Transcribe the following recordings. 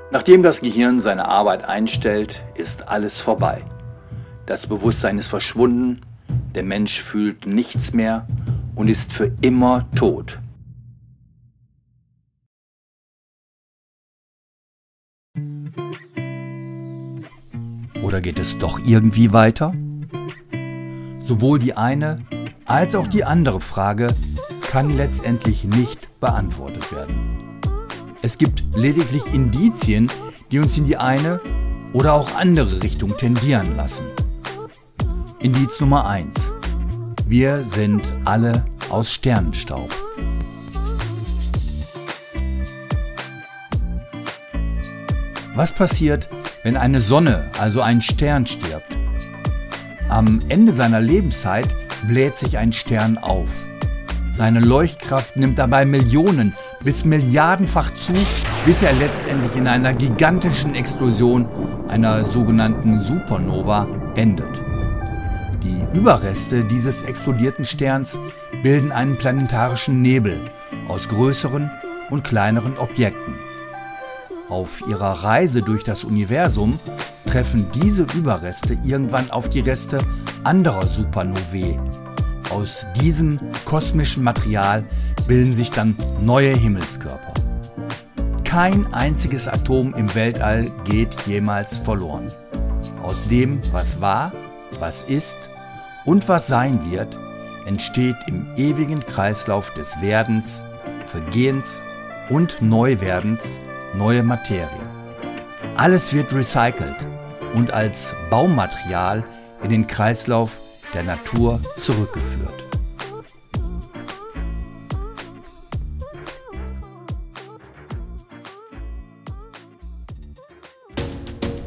Nachdem das Gehirn seine Arbeit einstellt, ist alles vorbei. Das Bewusstsein ist verschwunden, der Mensch fühlt nichts mehr und ist für immer tot. Oder geht es doch irgendwie weiter? Sowohl die eine als auch die andere Frage kann letztendlich nicht beantwortet werden. Es gibt lediglich Indizien, die uns in die eine oder auch andere Richtung tendieren lassen. Indiz Nummer 1. Wir sind alle aus Sternenstaub. Was passiert, wenn eine Sonne, also ein Stern, stirbt? Am Ende seiner Lebenszeit bläht sich ein Stern auf. Seine Leuchtkraft nimmt dabei Millionen bis Milliardenfach zu, bis er letztendlich in einer gigantischen Explosion, einer sogenannten Supernova, endet. Die Überreste dieses explodierten Sterns bilden einen planetarischen Nebel aus größeren und kleineren Objekten. Auf ihrer Reise durch das Universum treffen diese Überreste irgendwann auf die Reste anderer Supernovae. Aus diesem kosmischen Material bilden sich dann neue Himmelskörper. Kein einziges Atom im Weltall geht jemals verloren. Aus dem, was war, was ist und was sein wird, entsteht im ewigen Kreislauf des Werdens, Vergehens und Neuwerdens neue Materie. Alles wird recycelt und als Baumaterial in den Kreislauf der Natur zurückgeführt.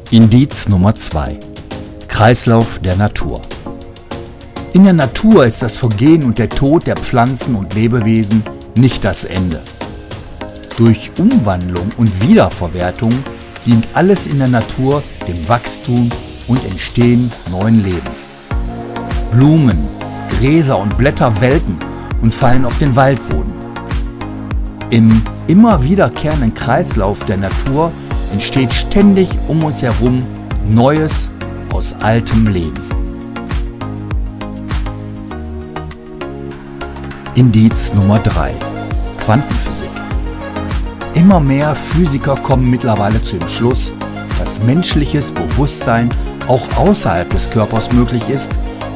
Indiz Nummer 2. Kreislauf der Natur. In der Natur ist das Vergehen und der Tod der Pflanzen und Lebewesen nicht das Ende. Durch Umwandlung und Wiederverwertung dient alles in der Natur dem Wachstum und Entstehen neuen Lebens. Blumen, Gräser und Blätter welken und fallen auf den Waldboden. Im immer wiederkehrenden Kreislauf der Natur entsteht ständig um uns herum Neues aus altem Leben. Indiz Nummer 3. Quantenphysik. Immer mehr Physiker kommen mittlerweile zu dem Schluss, dass menschliches Bewusstsein auch außerhalb des Körpers möglich ist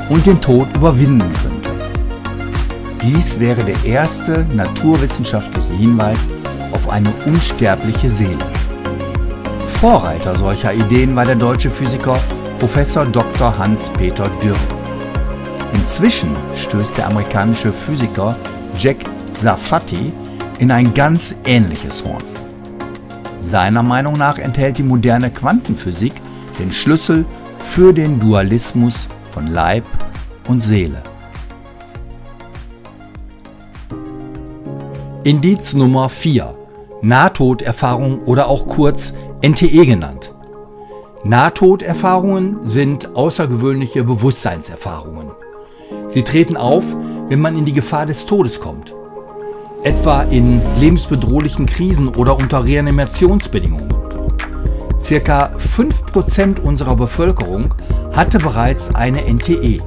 und den Tod überwinden könnte. Dies wäre der erste naturwissenschaftliche Hinweis auf eine unsterbliche Seele. Vorreiter solcher Ideen war der deutsche Physiker Professor Dr. Hans-Peter Dürr. Inzwischen stößt der amerikanische Physiker Jack Sarfati in ein ganz ähnliches Horn. Seiner Meinung nach enthält die moderne Quantenphysik den Schlüssel für den Dualismus von Leib und Seele. Indiz Nummer 4. Nahtoderfahrung oder auch kurz NTE genannt. Nahtoderfahrungen sind außergewöhnliche Bewusstseinserfahrungen. Sie treten auf, wenn man in die Gefahr des Todes kommt. Etwa in lebensbedrohlichen Krisen oder unter Reanimationsbedingungen. Circa 5% unserer Bevölkerung hatte bereits eine NTE.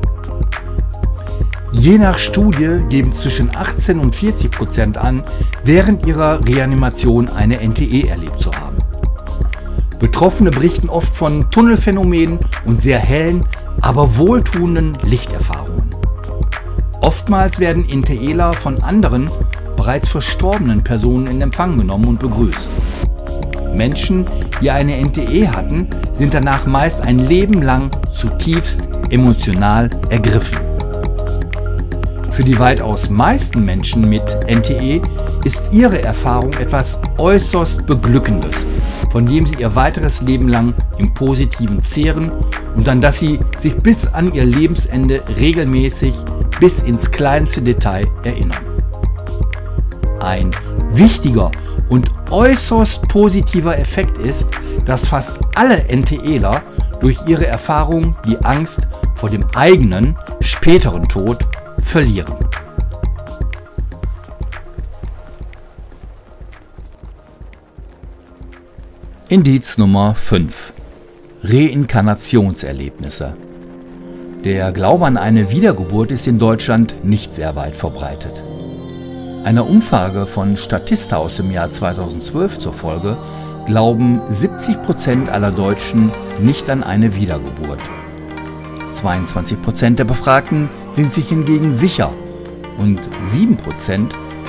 Je nach Studie geben zwischen 18 und 40% an, während ihrer Reanimation eine NTE erlebt zu haben. Betroffene berichten oft von Tunnelphänomenen und sehr hellen, aber wohltuenden Lichterfahrungen. Oftmals werden NTEler von anderen, bereits verstorbenen Personen in Empfang genommen und begrüßt. Menschen, die eine NTE hatten, sind danach meist ein Leben lang zutiefst emotional ergriffen. Für die weitaus meisten Menschen mit NTE ist ihre Erfahrung etwas äußerst Beglückendes, von dem sie ihr weiteres Leben lang im Positiven zehren und an das sie sich bis an ihr Lebensende regelmäßig bis ins kleinste Detail erinnern. Ein wichtiger und äußerst positiver Effekt ist, dass fast alle NTEler durch ihre Erfahrung die Angst vor dem eigenen, späteren Tod verlieren. Indiz Nummer 5. Reinkarnationserlebnisse. Der Glaube an eine Wiedergeburt ist in Deutschland nicht sehr weit verbreitet. Einer Umfrage von Statista aus dem Jahr 2012 zufolge glauben 70% aller Deutschen nicht an eine Wiedergeburt. 22% der Befragten sind sich hingegen sicher und 7%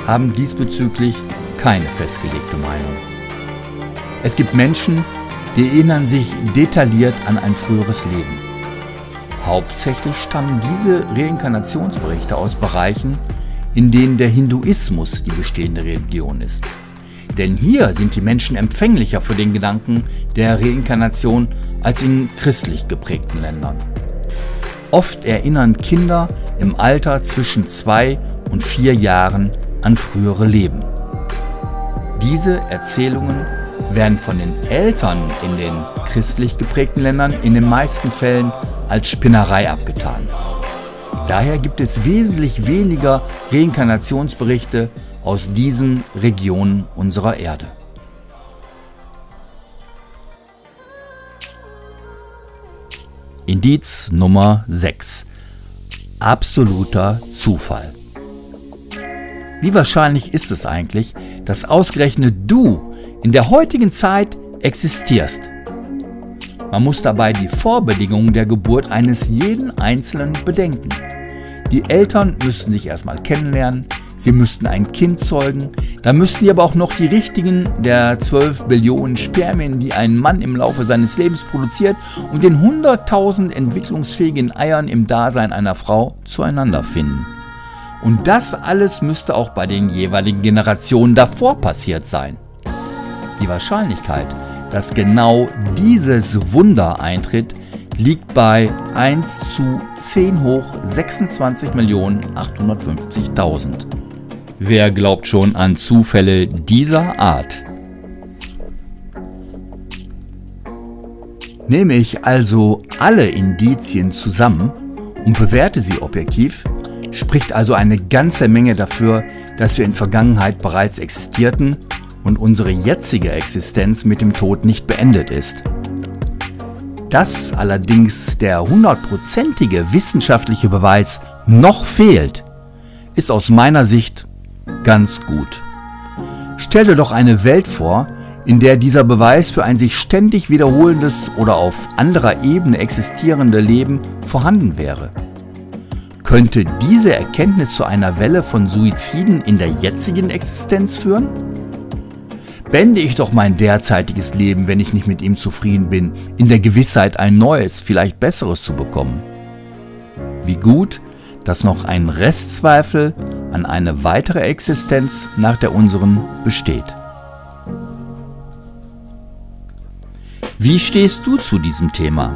haben diesbezüglich keine festgelegte Meinung. Es gibt Menschen, die erinnern sich detailliert an ein früheres Leben. Hauptsächlich stammen diese Reinkarnationsberichte aus Bereichen, in denen der Hinduismus die bestehende Religion ist. Denn hier sind die Menschen empfänglicher für den Gedanken der Reinkarnation als in christlich geprägten Ländern. Oft erinnern Kinder im Alter zwischen 2 und 4 Jahren an frühere Leben. Diese Erzählungen werden von den Eltern in den christlich geprägten Ländern in den meisten Fällen als Spinnerei abgetan. Daher gibt es wesentlich weniger Reinkarnationsberichte aus diesen Regionen unserer Erde. Indiz Nummer 6. Absoluter Zufall. Wie wahrscheinlich ist es eigentlich, dass ausgerechnet du in der heutigen Zeit existierst? Man muss dabei die Vorbedingungen der Geburt eines jeden Einzelnen bedenken. Die Eltern müssten sich erstmal kennenlernen, sie müssten ein Kind zeugen, dann müssten die aber auch noch die richtigen der 12 Billionen Spermien, die ein Mann im Laufe seines Lebens produziert, und den 100.000 entwicklungsfähigen Eiern im Dasein einer Frau zueinander finden. Und das alles müsste auch bei den jeweiligen Generationen davor passiert sein. Die Wahrscheinlichkeit, dass genau dieses Wunder eintritt, liegt bei 1 zu 10 hoch 26.850.000. Wer glaubt schon an Zufälle dieser Art? Nehme ich also alle Indizien zusammen und bewerte sie objektiv, spricht also eine ganze Menge dafür, dass wir in Vergangenheit bereits existierten und unsere jetzige Existenz mit dem Tod nicht beendet ist. Dass allerdings der 100%ige wissenschaftliche Beweis noch fehlt, ist aus meiner Sicht ganz gut. Stell dir doch eine Welt vor, in der dieser Beweis für ein sich ständig wiederholendes oder auf anderer Ebene existierende Leben vorhanden wäre. Könnte diese Erkenntnis zu einer Welle von Suiziden in der jetzigen Existenz führen? Beende ich doch mein derzeitiges Leben, wenn ich nicht mit ihm zufrieden bin, in der Gewissheit, ein neues, vielleicht besseres zu bekommen. Wie gut, dass noch ein Restzweifel an eine weitere Existenz nach der unseren besteht. Wie stehst du zu diesem Thema?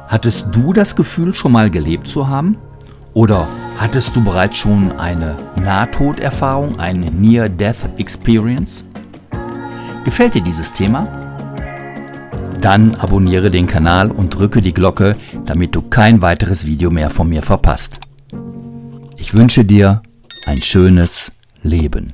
Hattest du das Gefühl, schon mal gelebt zu haben? Oder hattest du bereits schon eine Nahtoderfahrung, eine Near-Death Experience? Gefällt dir dieses Thema? Dann abonniere den Kanal und drücke die Glocke, damit du kein weiteres Video mehr von mir verpasst. Ich wünsche dir ein schönes Leben.